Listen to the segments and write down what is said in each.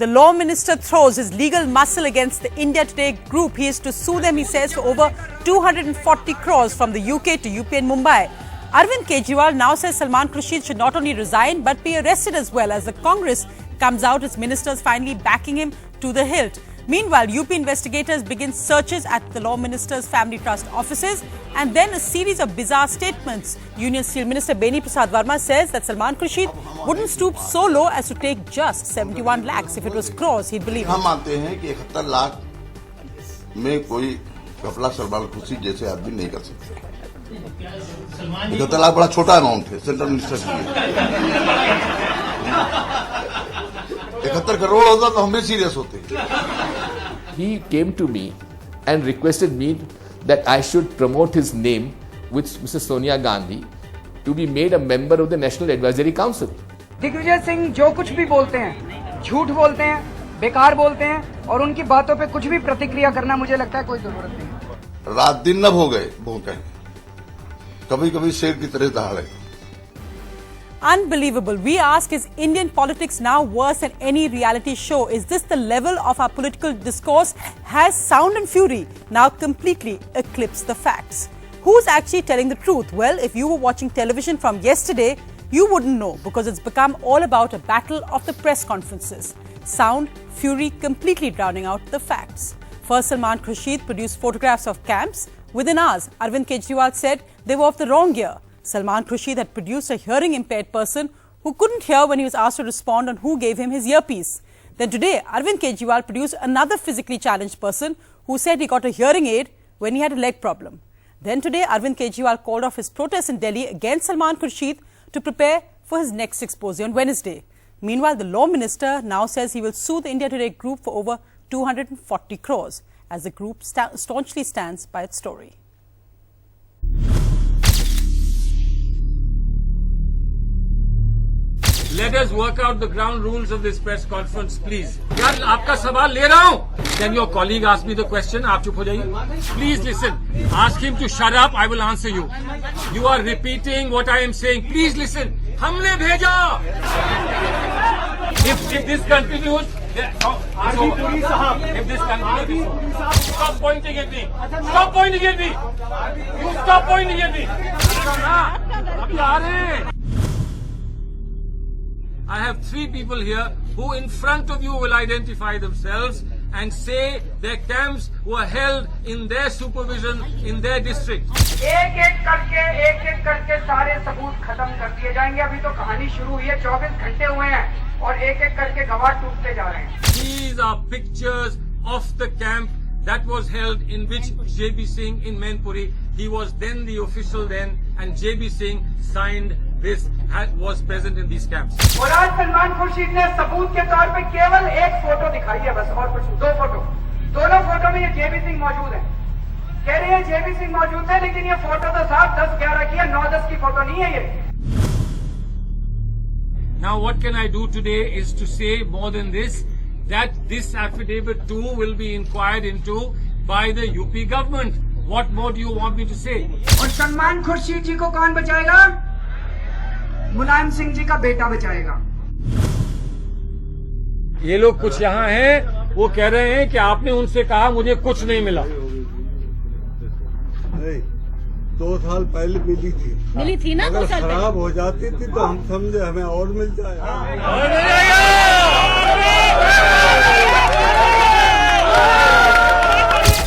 The law minister throws his legal muscle against the India Today group. He is to sue them, he says, for over 240 crores from the UK to UP and Mumbai. Arvind Kejriwal now says Salman Khurshid should not only resign but be arrested as well, as the Congress comes out, its ministers finally backing him to the hilt. Meanwhile, UP investigators begin searches at the law minister's family trust offices, and then a series of bizarre statements. Union Steel Minister Beni Prasad Verma says that Salman Khurshid wouldn't stoop so low as to take just 71 lakhs. If it was crores, he'd believe it. हम मानते हैं कि 71 लाख में कोई घपला सलमान खुर्शीद जैसे आदमी नहीं कर सकते। 71 लाख बड़ा छोटा अमाउंट है सेंट्रल मिनिस्टर के लिए। 71 करोड़ होता तो हम भी सीरियस होते। He came to me and requested me that I should promote his name with Mrs. Sonia Gandhi to be made a member of the National Advisory Council. Digvijay Singh जो कुछ भी बोलते हैं, झूठ बोलते हैं, बेकार बोलते हैं, और उनकी बातों पे कुछ भी प्रतिक्रिया करना मुझे लगता है कोई जरूरत नहीं। रात दिन नभ हो गए भूखे, कभी-कभी शेर की तरह दहाड़े। Unbelievable. We ask, is Indian politics now worse than any reality show? Is this the level of our political discourse? Has sound and fury now completely eclipsed the facts? Who's actually telling the truth? Well, if you were watching television from yesterday, you wouldn't know, because it's become all about a battle of the press conferences. Sound, fury completely drowning out the facts. First, Salman Khurshid produced photographs of camps. Within hours, Arvind Kejriwal said they were of the wrong year. Salman Khurshid had produced a hearing-impaired person who couldn't hear when he was asked to respond on who gave him his earpiece. Then today, Arvind Kejriwal produced another physically challenged person who said he got a hearing aid when he had a leg problem. Then today, Arvind Kejriwal called off his protest in Delhi against Salman Khurshid to prepare for his next expose on Wednesday. Meanwhile, the law minister now says he will sue the India Today group for over 240 crores, as the group staunchly stands by its story. Let us work out the ground rules of this press conference, please. यार आपका सवाल ले रहा हूँ. Then your colleague asked me the question. आप चुप हो जाइए. Please listen. Ask him to shut up. I will answer you. You are repeating what I am saying. Please listen. हमने भेजा. If this continues, if this continues, stop pointing at me. Stop pointing at me. You stop pointing at me. अभी आ रहे हैं. I have 3 people here who in front of you will identify themselves and say their camps were held in their supervision in their district. एक एक करके सारे सबूत खत्म कर दिए जाएंगे। अभी तो कहानी शुरू हुई है, 24 घंटे हुए हैं और एक एक करके गवाह टूटते जा रहे हैं। These are pictures of the camp that was held in which JB Singh in Mainpuri. He was then the official then, and JB Singh signed this, was present in these camps. और आज सलमान खुर्शीद ने सबूत के तौर पे केवल एक photo दिखाई है, बस, और कुछ 2 फोटो। दोनों फोटो में ये जेबी सिंह मौजूद है। कह रहे हैं जेबी सिंह मौजूद है, लेकिन ये फोटो तो साफ 10-11 की है, 9-10 की फोटो नहीं है ये। Now what can I do today is to say more than this, that this affidavit too will be inquired into by the UP government. What more do you want me to say? और सलमान खुर्शीद जी को कौन बचाएगा? मुलायम सिंह जी का बेटा बचाएगा। ये लोग कुछ यहाँ हैं, वो कह रहे हैं कि आपने उनसे कहा मुझे कुछ नहीं मिला। 2 साल पहले मिली थी ना, 2 साल खराब हो जाती थी तो हम समझे हमें और मिल जाए।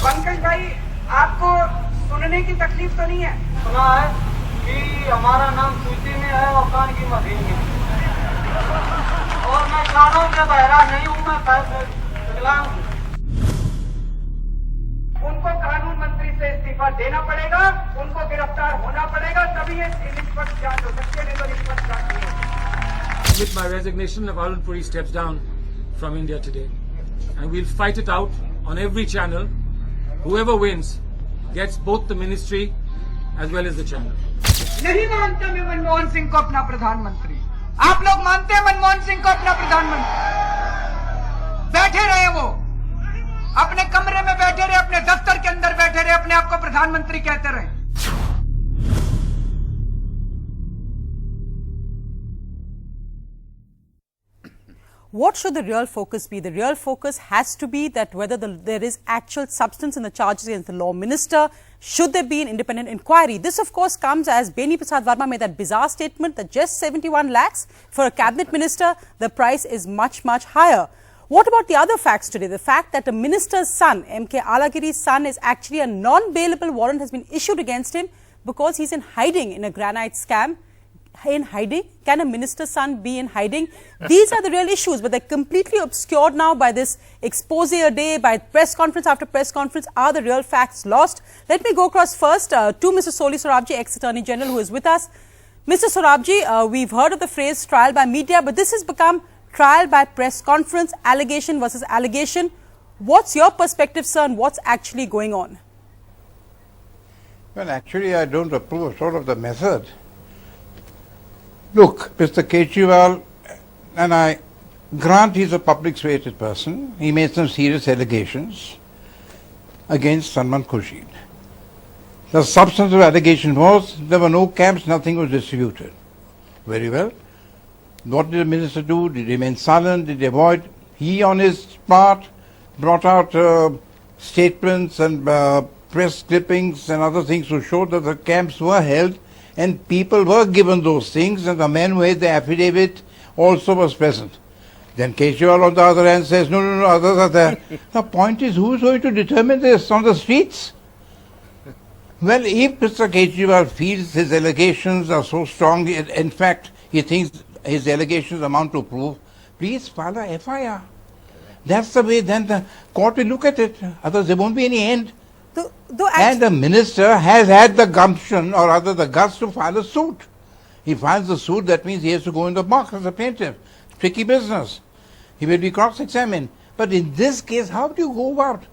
पंकज भाई, आपको सुनने की तकलीफ तो नहीं है? सुना है कि हमारा नाम सूची में है और कान की मशीन में, और मैं कानों में बहरा नहीं हूँ, मैं विकलांग हूँ। उनको कानून मंत्री से इस्तीफा देना पड़ेगा, उनको गिरफ्तार होना पड़ेगा, तभी ये निष्पक्ष जांच हो सकती है, नहीं तो निष्पक्ष जांच नहीं होगी। With my resignation, Arvind Puri steps down from India Today, and we'll fight it out on every channel. Whoever wins gets both the ministry as well as the channel. नहीं मानता मैं मनमोहन सिंह को अपना प्रधानमंत्री। आप लोग मानते हैं मनमोहन सिंह को अपना प्रधानमंत्री? बैठे रहे वो अपने कमरे में, बैठे रहे अपने दफ्तर के अंदर, बैठे रहे अपने आप को प्रधानमंत्री कहते रहे। What should the real focus be? The real focus has to be that whether there is actual substance in the charges against the law minister. Should there be an independent inquiry? This, of course, comes as Beni Prasad Verma made that bizarre statement that just 71 lakhs for a cabinet minister, the price is much, much higher. What about the other facts today? The fact that a minister's son, M.K. Alagiri's son, is actually a non-bailable warrant has been issued against him because he's in hiding in a granite scam. In hiding? Can a minister's son be in hiding? These are the real issues, but they're completely obscured now by this expose a day, by press conference after press conference. Are the real facts lost? Let me go across first to Mr. Soli Sorabji, ex-Attorney General, who is with us. Mr. Sorabji, we've heard of the phrase trial by media, but this has become trial by press conference, allegation versus allegation. What's your perspective, sir, and what's actually going on? Well, actually, I don't approve sort of the method. Look, Mr. Kejriwal, and I grant he's a public-spirited person, he made some serious allegations against Salman Khurshid. The substance of the allegation was there were no camps, nothing was distributed. Very well. What did the minister do? Did he remain silent? Did he avoid? He, on his part, brought out statements and press clippings and other things to show that the camps were held and people were given those things, and the man who made the affidavit also was present. Then Kejriwal on the other hand says, no, others are there. The point is, who is going to determine this on the streets? Well, if Mr. Kejriwal feels his allegations are so strong, in fact, he thinks his allegations amount to proof, please file a FIR. That's the way then the court will look at it. Otherwise, there won't be any end. And the minister has had the gumption, or rather the guts, to file a suit. He files the suit, that means he has to go in the box as a plaintiff. Tricky business. He will be cross-examined. But in this case, how do you go about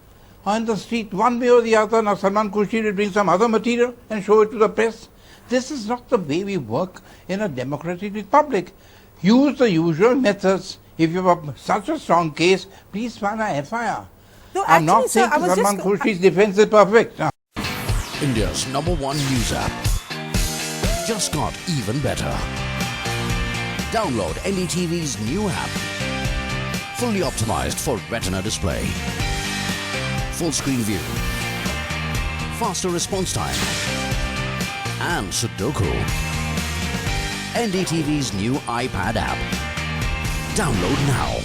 on the street, one way or the other? Now Salman Khurshid will bring some other material and show it to the press. This is not the way we work in a democratic republic. Use the usual methods. If you have such a strong case, please file a FIR. No, I'm not sir, saying Salman Khurshid's defense is perfect. India's #1 news app just got even better. Download NDTV's new app. Fully optimized for retina display. Full screen view. Faster response time. And Sudoku. NDTV's new iPad app. Download now.